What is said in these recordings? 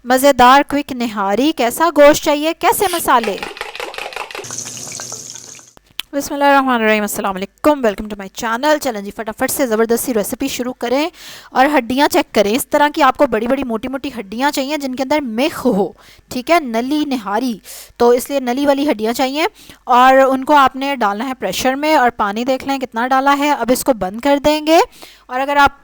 मज़ेदार क्विक निहारी। कैसा गोश्त चाहिए, कैसे मसाले। बिस्मिल्लाहिर्रहमानिर्रहीम, अस्सलाम वालेकुम, वेलकम टू माय चैनल। चलें जी फटाफट से ज़बरदस्ती रेसिपी शुरू करें और हड्डियां चेक करें। इस तरह की आपको बड़ी बड़ी मोटी मोटी हड्डियां चाहिए जिनके अंदर मिख हो, ठीक है, नली निहारी, तो इसलिए नली वाली हड्डियां चाहिए और उनको आपने डालना है प्रेशर में और पानी देख लें कितना डाला है। अब इसको बंद कर देंगे और अगर आप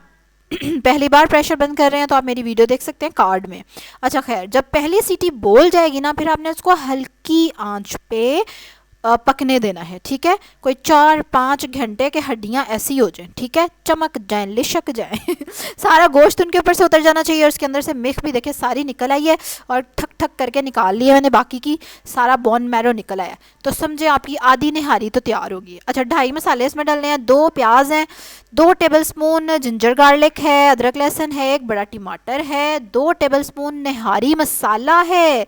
पहली बार प्रेशर बंद कर रहे हैं तो आप मेरी वीडियो देख सकते हैं कार्ड में। अच्छा खैर, जब पहली सीटी बोल जाएगी ना, फिर आपने उसको हल्की आंच पे पकने देना है, ठीक है। कोई 4-5 घंटे के हड्डियां ऐसी हो जाएं, ठीक है, चमक जाएं, लिशक जाएं सारा गोश्त उनके ऊपर से उतर जाना चाहिए और उसके अंदर से मिख भी देखिए सारी निकल आई है और ठक ठक करके निकाल ली है मैंने, बाकी की सारा बोन मैरो निकल आया, तो समझे आपकी आधी निहारी तो तैयार होगी। अच्छा, 2.5 मसाले इसमें डालने हैं। 2 प्याज हैं, 2 टेबलस्पून जिंजर गार्लिक है, अदरक लहसुन है, 1 बड़ा टमाटर है, 2 टेबलस्पून निहारी मसाला है,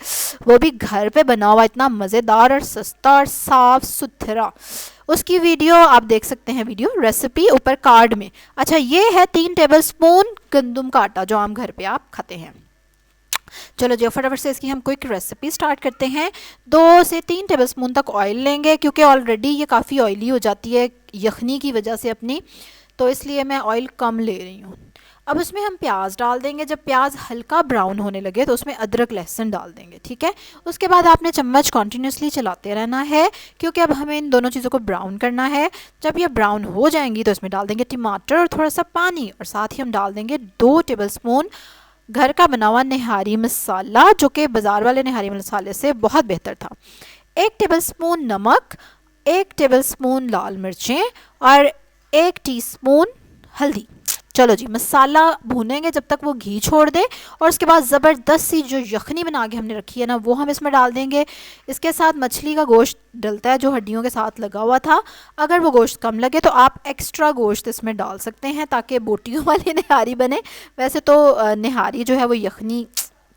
वो भी घर पे बना हुआ, इतना मज़ेदार और सस्ता और साफ सुथरा। उसकी वीडियो आप देख सकते हैं, वीडियो रेसिपी ऊपर कार्ड में। अच्छा, ये है 3 टेबलस्पून गंदम का आटा जो आम घर पे आप खाते हैं। चलो जी फटाफट से इसकी हम क्विक रेसिपी स्टार्ट करते हैं। 2 से 3 टेबलस्पून तक ऑयल लेंगे क्योंकि ऑलरेडी ये काफ़ी ऑयली हो जाती है यखनी की वजह से अपनी, तो इसलिए मैं ऑयल कम ले रही हूँ। अब उसमें हम प्याज डाल देंगे। जब प्याज हल्का ब्राउन होने लगे तो उसमें अदरक लहसुन डाल देंगे, ठीक है। उसके बाद आपने चम्मच कॉन्टीन्यूसली चलाते रहना है क्योंकि अब हमें इन दोनों चीज़ों को ब्राउन करना है। जब ये ब्राउन हो जाएंगी तो इसमें डाल देंगे टमाटर और थोड़ा सा पानी और साथ ही हम डाल देंगे 2 टेबलस्पून घर का बना हुआ निहारी मसाला, जो कि बाज़ार वाले निहारी मसाले से बहुत बेहतर था। 1 टेबलस्पून नमक, 1 टेबलस्पून लाल मिर्चें और 1 टीस्पून हल्दी। चलो जी, मसाला भूनेंगे जब तक वो घी छोड़ दे और उसके बाद ज़बरदस्त सी जो यखनी बना के हमने रखी है ना, वो हम इसमें डाल देंगे। इसके साथ मछली का गोश्त डलता है जो हड्डियों के साथ लगा हुआ था। अगर वो गोश्त कम लगे तो आप एक्स्ट्रा गोश्त इसमें डाल सकते हैं ताकि बोटियों वाली निहारी बने। वैसे तो निहारी जो है वो यखनी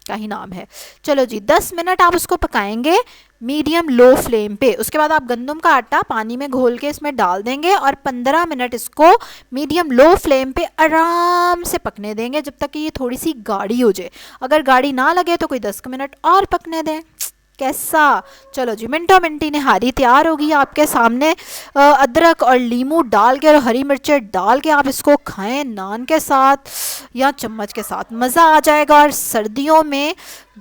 का ही नाम है। चलो जी, 10 मिनट आप उसको पकाएंगे मीडियम लो फ्लेम पे। उसके बाद आप गंदम का आटा पानी में घोल के इसमें डाल देंगे और 15 मिनट इसको मीडियम लो फ्लेम पे आराम से पकने देंगे जब तक कि ये थोड़ी सी गाढ़ी हो जाए। अगर गाढ़ी ना लगे तो कोई 10 मिनट और पकने दें। कैसा, चलो जी, मिनटों मिनटी निहारी तैयार होगी आपके सामने। अदरक और लीमू डाल के और हरी मिर्चें डाल के आप इसको खाएं नान के साथ या चम्मच के साथ, मज़ा आ जाएगा। और सर्दियों में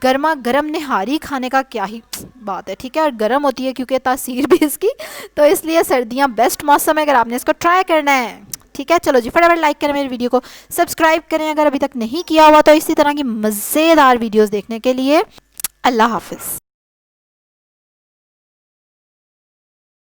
गर्मा गर्म निहारी खाने का क्या ही बात है, ठीक है। और गर्म होती है क्योंकि तासीर भी इसकी, तो इसलिए सर्दियाँ बेस्ट मौसम है अगर आपने इसको ट्राई करना है, ठीक है। चलो जी फटाफट लाइक करें मेरी वीडियो को, सब्सक्राइब करें अगर अभी तक नहीं किया हुआ तो, इसी तरह की मज़ेदार वीडियोज़ देखने के लिए। अल्लाह हाफिज़।